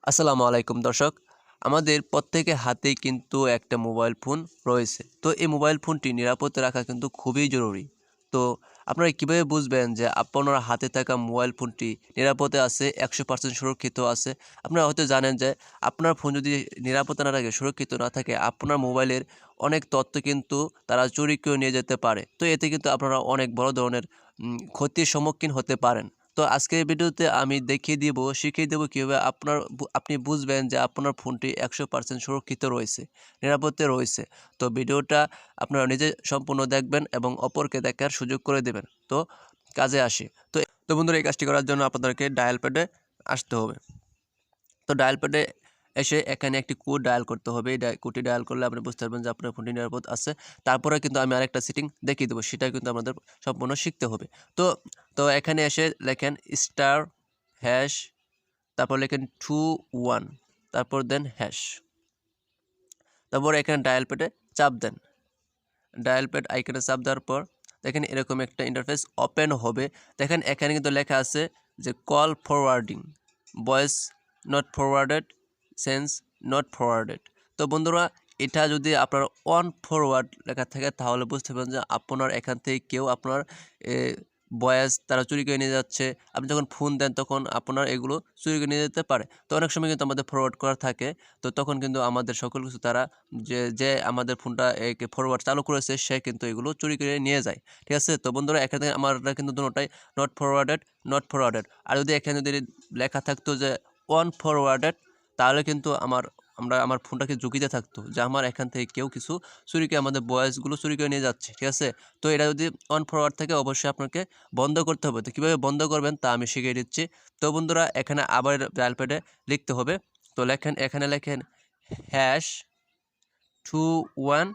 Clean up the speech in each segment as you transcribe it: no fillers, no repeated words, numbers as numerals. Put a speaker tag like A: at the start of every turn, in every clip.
A: আসসালামু আলাইকুম দর্শক। আমাদের প্রত্যেকের হাতেই কিন্তু একটা মোবাইল ফোন রয়েছে। তো এই মোবাইল ফোনটি নিরাপদে রাখা কিন্তু খুবই জরুরি। তো আপনারা কিভাবে বুঝবেন যে আপনার হাতে থাকা মোবাইল ফোনটি নিরাপদে আছে, 100% সুরক্ষিত আছে? আপনারা হয়তো জানেন যে আপনার ফোন যদি নিরাপদে না থাকে, সুরক্ষিত না থাকে, আপনার মোবাইলের অনেক তথ্য কিন্তু তারা চুরি করে নিয়ে যেতে পারে। তো এতে কিন্তু আপনারা অনেক বড় ধরনের ক্ষতির সম্মুখীন হতে পারেন। তো আজকের ভিডিওতে আমি দেখিয়ে দিব, শিখিয়ে দেব কিভাবে আপনি বুঝবেন যে আপনার ফোনটি 100% সুরক্ষিত রয়েছে, নিরাপদে রয়েছে। তো ভিডিওটা আপনারা নিজে সম্পূর্ণ দেখবেন এবং অপরকে দেখার সুযোগ করে দেবেন। তো কাজে আসি। তো বন্ধুরা, এই কাজটি করার জন্য আপনাদেরকে ডায়াল প্যাডে আসতে হবে। তো ডায়াল প্যাডে এসে এখানে একটি কোড ডায়াল করতে হবে। এই কোডটি ডায়াল করলে আপনি বুঝতে পারবেন যে আপনার ফোনটি নিরাপদ আছে। তারপরে কিন্তু আমি আরেকটা সেটিং দেখিয়ে দেবো। সেটা কিন্তু আমাদের সম্পূর্ণ শিখতে হবে। তো তো এখানে এসে লেখেন স্টার হ্যাশ, তারপর লেখেন 21, তারপর দেন হ্যাশ। তারপর এখানে ডায়াল প্যাডে চাপ দেন। ডায়াল প্যাড আইকনে চাপ দেওয়ার পর দেখেন এরকম একটা ইন্টারফেস ওপেন হবে। দেখেন এখানে কিন্তু লেখা আছে যে call forwarding, voice not forwarded, sense not forwarded. তো বন্ধুরা, এটা যদি আপনার অন ফরওয়ার্ড লেখা থাকে তাহলে বুঝতে পারবেন যে আপনার এখান থেকে কেউ আপনার ভয়েস তারা চুরি করে নিয়ে যাচ্ছে। আপনি যখন ফোন দেন তখন আপনার এগুলো চুরি করে নিয়ে যেতে পারে। তো অনেক সময় কিন্তু আমাদের ফরওয়ার্ড করা থাকে। তো তখন কিন্তু আমাদের সকল কিছু তারা যে আমাদের ফোনটা একে ফরওয়ার্ড চালু করেছে সে কিন্তু এগুলো চুরি করে নিয়ে যায়। ঠিক আছে? তো বন্ধুরা, এখানে আমারটা কিন্তু দুটোটাই নট ফরওয়ার্ডেড, নট ফরওয়ার্ডেড। আর যদি এখানে যদি লেখা থাকতো যে অন ফরওয়ার্ডেড, তাহলে কিন্তু আমার ফোনটাকে ঝুঁকিতে থাকতো যে আমার এখান থেকে কেউ কিছু চুরি করে আমাদের ভয়েসগুলো চুরি করে নিয়ে যাচ্ছে। ঠিক আছে? তো এটা যদি অন ফরওয়ার্ড থাকে অবশ্যই আপনাকে বন্ধ করতে হবে। তো কীভাবে বন্ধ করবেন তা আমি শিখিয়ে দিচ্ছি। তো বন্ধুরা, এখানে আবার ডায়াল প্যাডে লিখতে হবে। তো এখানে লেখেন হ্যাশ 21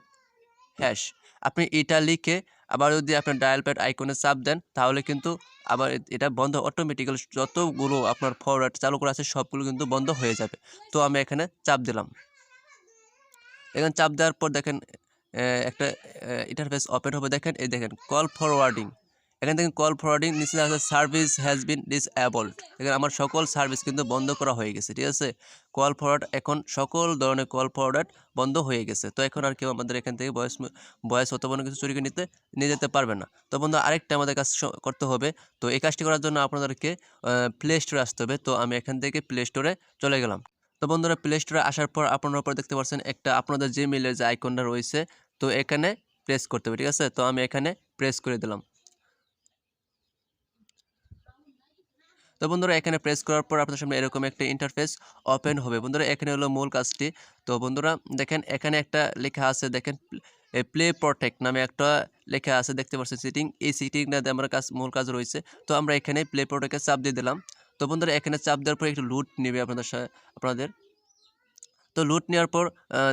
A: হ্যাশ। আপনি এটা লিখে আবার যদি আপনার ডায়াল প্যাড আইকনে চাপ দেন তাহলে কিন্তু আবার এটা বন্ধ অটোমেটিক্যালি, যতগুলো আপনার ফরওয়ার্ড চালু করা আছে সবগুলো কিন্তু বন্ধ হয়ে যাবে। তো আমি এখানে চাপ দিলাম। এখানে চাপ দেওয়ার পর দেখেন একটা ইন্টারফেস ওপেন হবে। দেখেন এই দেখেন কল ফরওয়ার্ডিং। এখান থেকে কল ফরওয়ার্ডিং নিচে আছে সার্ভিস হ্যাজ বিন ডিসঅ্যাবলড। দেখেন আমার সকল সার্ভিস কিন্তু বন্ধ করা হয়ে গেছে। ঠিক আছে? কল ফরওয়ার্ড এখন সকল ধরনের কল ফরওয়ার্ড বন্ধ হয়ে গেছে। তো এখন আর কেউ আমাদের এখান থেকে ভয়েস অথবা কোনো কিছু চুরি করে নিয়ে যেতে পারবে না। তো বন্ধু, আরেকটা আমাদের কাজ করতে হবে। তো এই কাজটি করার জন্য আপনাদেরকে প্লে স্টোরে আসতে হবে। তো আমি এখান থেকে প্লে স্টোরে চলে গেলাম। তো বন্ধুরা, প্লে স্টোরে আসার পর আপনারা উপরে দেখতে পাচ্ছেন একটা আপনাদের জিমেইলের যে আইকনটা রয়েছে, তো এখানে প্রেস করতে হবে। ঠিক আছে? তো আমি এখানে প্রেস করে দিলাম। তো বন্ধুরা, এখানে প্রেস করার পর আপনার সামনে এরকম একটা ইন্টারফেস ওপেন হবে। বন্ধুরা, এখানে হলো মূল কাজটি। তো বন্ধুরা দেখেন এখানে একটা লেখা আছে, দেখেন প্লে প্রটেক্ট নামে একটা লেখা আছে, দেখতে পাচ্ছেন সেটিং। এই সেটিংটা দিয়ে আমার মূল কাজ রয়েছে। তো আমরা এখানে প্লে প্রটেক্টে চাপ দিয়ে দিলাম। তো বন্ধুরা, এখানে চাপ দেওয়ার পর একটু লুট নেবে আপনাদের। তো লুট নেওয়ার পর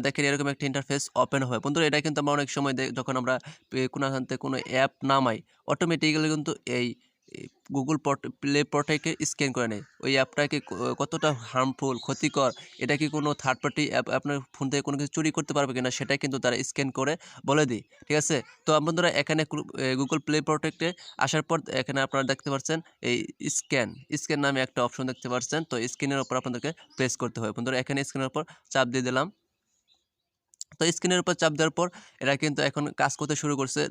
A: দেখেন এরকম একটা ইন্টারফেস ওপেন হয়। বন্ধুরা, এটা কিন্তু আমরা অনেক সময় যখন আমরা কোনোখান থেকে কোনো অ্যাপ নামাই, অটোমেটিক্যালি কিন্তু এই গুগল প্লে প্রটেক্টে স্ক্যান করে নেয়। ওই অ্যাপটাকে কতটা হার্মফুল, ক্ষতিকর, এটা কি কোনো থার্ড পার্টি অ্যাপ আপনার ফোন থেকে কোনো কিছু চুরি করতে পারবে কিনা সেটা কিন্তু তারা স্ক্যান করে বলে দিই। ঠিক আছে? তো বন্ধুরা, এখানে গুগল প্লে প্রটেক্টে আসার পর এখানে আপনারা দেখতে পাচ্ছেন এই স্ক্যান স্ক্যান নামে একটা অপশন দেখতে পাচ্ছেন। তো স্ক্যানের উপর আপনাদেরকে প্রেস করতে হবে। বন্ধুরা, এখানে স্ক্যানের উপর চাপ দিয়ে দিলাম। তো স্ক্রিনের উপর চাপ দেওয়ার পর এরা কিন্তু এখন কাজ করতে শুরু করছে।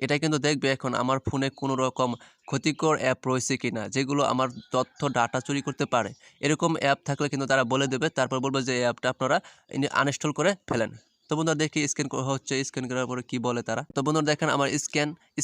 A: এটা কিন্তু দেখবে এখন আমার ফোনে কোনো রকম ক্ষতিকর অ্যাপ রয়েছে কিনা, যেগুলো আমার তথ্য ডাটা চুরি করতে পারে। এরকম অ্যাপ থাকলে কিন্তু তারা বলে দেবে। তারপর বলবে যে এই অ্যাপটা আপনারা আনইনস্টল করে ফেলেন। তো বন্ধুরা, দেখি স্ক্যান হচ্ছে। স্ক্যান করার পরে কি বলে তারা। তো বন্ধুরা দেখেন আমার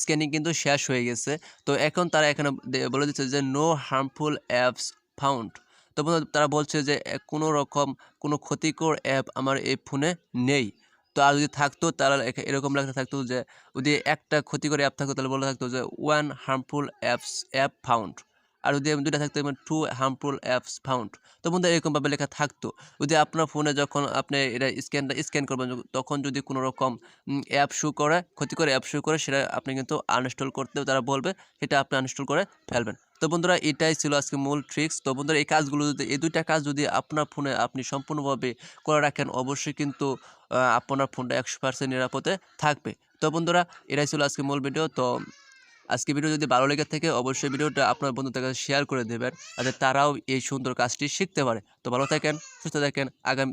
A: স্ক্যানিং কিন্তু শেষ হয়ে গেছে। তো এখন তারা এখানে বলে দিচ্ছে যে নো হার্মফুল অ্যাপস ফাউন্ড। তো বন্ধুরা, তারা বলছে যে কোনো রকম কোনো ক্ষতিকর অ্যাপ আমার এই ফোনে নেই। তো আর যদি থাকতো তাহলে এরকম লেখা থাকতো যে যদি একটা ক্ষতিকর অ্যাপ থাকতো তাহলে বলা থাকতো যে 1 হার্মফুল অ্যাপ ফাউন্ড। আর যদি 2টা থাকতো 2 হার্মফুল অ্যাপস ফাউন্ড। তো বন্ধুরা, এরকমভাবে লেখা থাকতো। যদি আপনার ফোনে যখন আপনি এটা স্ক্যান করবেন তখন যদি কোনো রকম অ্যাপ শো করে, ক্ষতিকর অ্যাপ শো করে, সেটা আপনি কিন্তু আনইনস্টল করতেও তারা বলবে, সেটা আপনি আনইনস্টল করে ফেলবেন। তো বন্ধুরা, এটাই ছিল আজকে মূল ট্রিক্স। তো বন্ধুরা, এই কাজগুলো যদি এই 2টা কাজ যদি আপনার ফোনে আপনি সম্পূর্ণভাবে করে রাখেন অবশ্যই কিন্তু আপনার ফোনটা 100% নিরাপদে থাকবে। তো বন্ধুরা, এটাই ছিল আজকে মূল ভিডিও। তো আজকে ভিডিও যদি ভালো লেগে থাকে অবশ্যই ভিডিওটা আপনার বন্ধুদের কাছে শেয়ার করে দেবেন, যাতে তারাও এই সুন্দর কাজটি শিখতে পারে। তো ভালো থাকেন, সুস্থ থাকেন,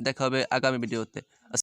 A: দেখা হবে আগামী ভিডিওতে।